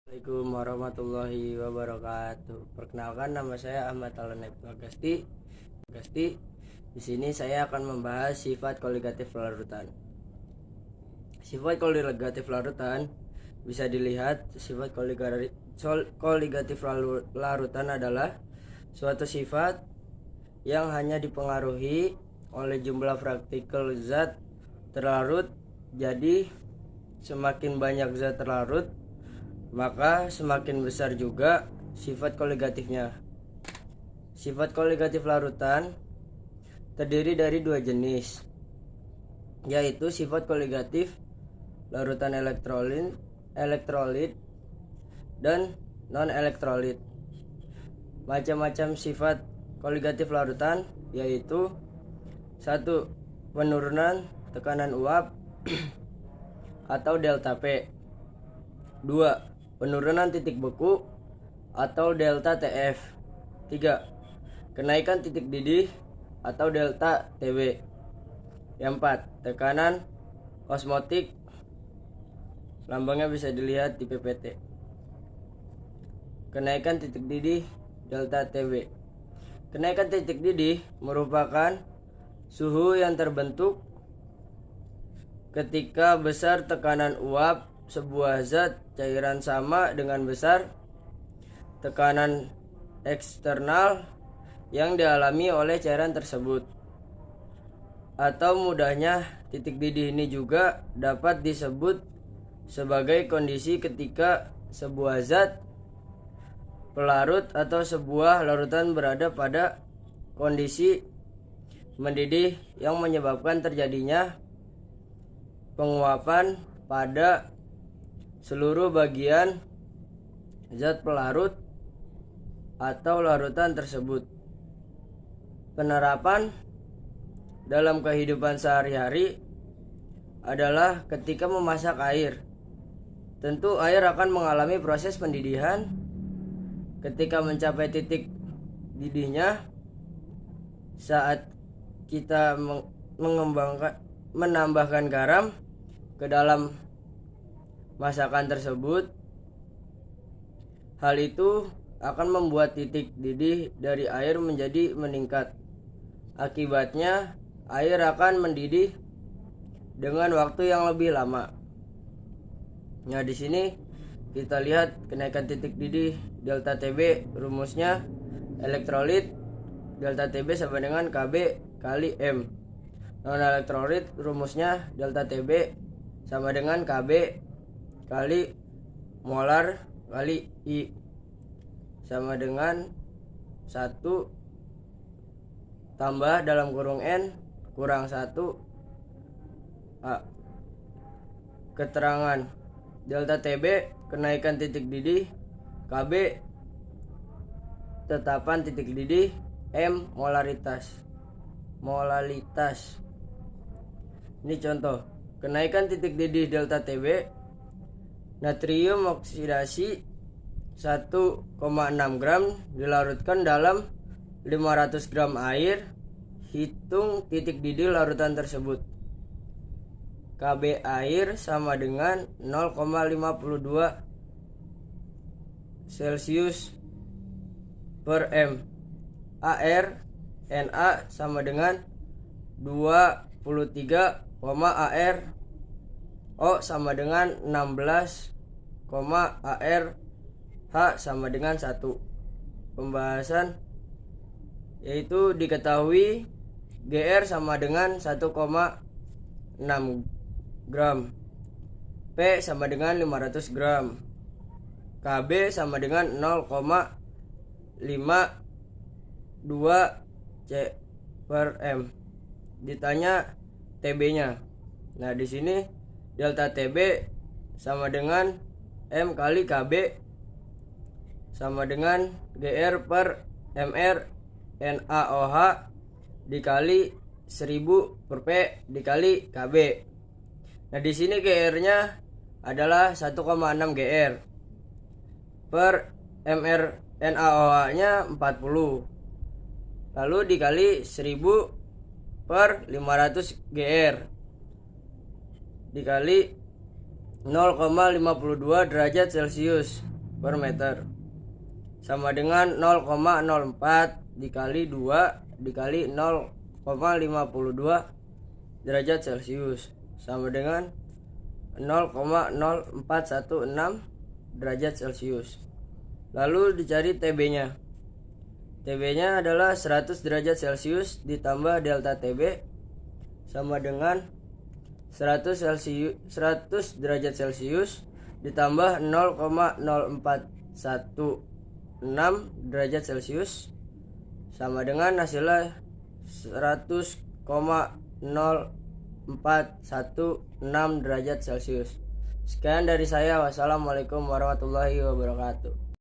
Assalamualaikum warahmatullahi wabarakatuh. Perkenalkan, nama saya Ahmad Alanep Agasti. Di sini saya akan membahas sifat koligatif larutan. Sifat koligatif larutan bisa dilihat. Sifat koligatif larutan adalah suatu sifat yang hanya dipengaruhi oleh jumlah partikel zat terlarut. Jadi semakin banyak zat terlarut, maka semakin besar juga sifat koligatifnya. Sifat koligatif larutan terdiri dari dua jenis, yaitu sifat koligatif larutan elektrolit dan non-elektrolit. Macam-macam sifat koligatif larutan yaitu: 1. Penurunan tekanan uap atau delta P. 2. Penurunan titik beku atau delta TF. 3. Kenaikan titik didih atau delta TB. 4. Tekanan osmotik, lambangnya bisa dilihat di PPT. Kenaikan titik didih delta TB. Kenaikan titik didih merupakan suhu yang terbentuk ketika besar tekanan uap sebuah zat cairan sama dengan besar tekanan eksternal yang dialami oleh cairan tersebut. Atau mudahnya, titik didih ini juga dapat disebut sebagai kondisi ketika sebuah zat pelarut atau sebuah larutan berada pada kondisi mendidih yang menyebabkan terjadinya penguapan pada seluruh bagian zat pelarut atau larutan tersebut. Penerapan dalam kehidupan sehari-hari adalah ketika memasak air. Tentu air akan mengalami proses pendidihan. Ketika mencapai titik didihnya, saat kita menambahkan garam ke dalam masakan tersebut, hal itu akan membuat titik didih dari air menjadi meningkat. Akibatnya, air akan mendidih dengan waktu yang lebih lama. Nah, di sini kita lihat kenaikan titik didih delta TB, rumusnya elektrolit delta TB sama dengan KB kali M. Non elektrolit rumusnya delta TB sama dengan KB kali molar kali I sama dengan 1 tambah dalam kurung N kurang 1 A. Keterangan delta TB kenaikan titik didih, KB tetapan titik didih, M molaritas. Ini contoh kenaikan titik didih delta TB. Natrium oksidasi 1,6 gram dilarutkan dalam 500 gram air. Hitung titik didih larutan tersebut. KB air sama dengan 0,52 Celcius per M. AR Na sama dengan 23, AR O sama dengan 16, AR H sama dengan 1. Pembahasan yaitu diketahui GR sama dengan 1,6 gram, P sama dengan 500 gram, KB sama dengan 0,52 C per M. Ditanya TB-nya. Nah, di sini delta TB sama dengan M kali KB sama dengan GR per MR NaOH dikali 1000 per P dikali KB. Nah, di sini GR-nya adalah 1,6 GR per MR NaOH-nya 40. Lalu dikali 1000 per 500 GR dikali 0,52 derajat Celcius. per meter, sama dengan 0,04 dikali 2 dikali 0,52 derajat Celcius, sama dengan 0,0416 derajat Celcius. Lalu dicari TB-nya. TB-nya adalah 100 derajat Celcius ditambah delta TB sama dengan 100 derajat Celcius ditambah 0,0416 derajat Celcius sama dengan hasilnya 100,0416 derajat Celcius. Sekian dari saya. Wassalamualaikum warahmatullahi wabarakatuh.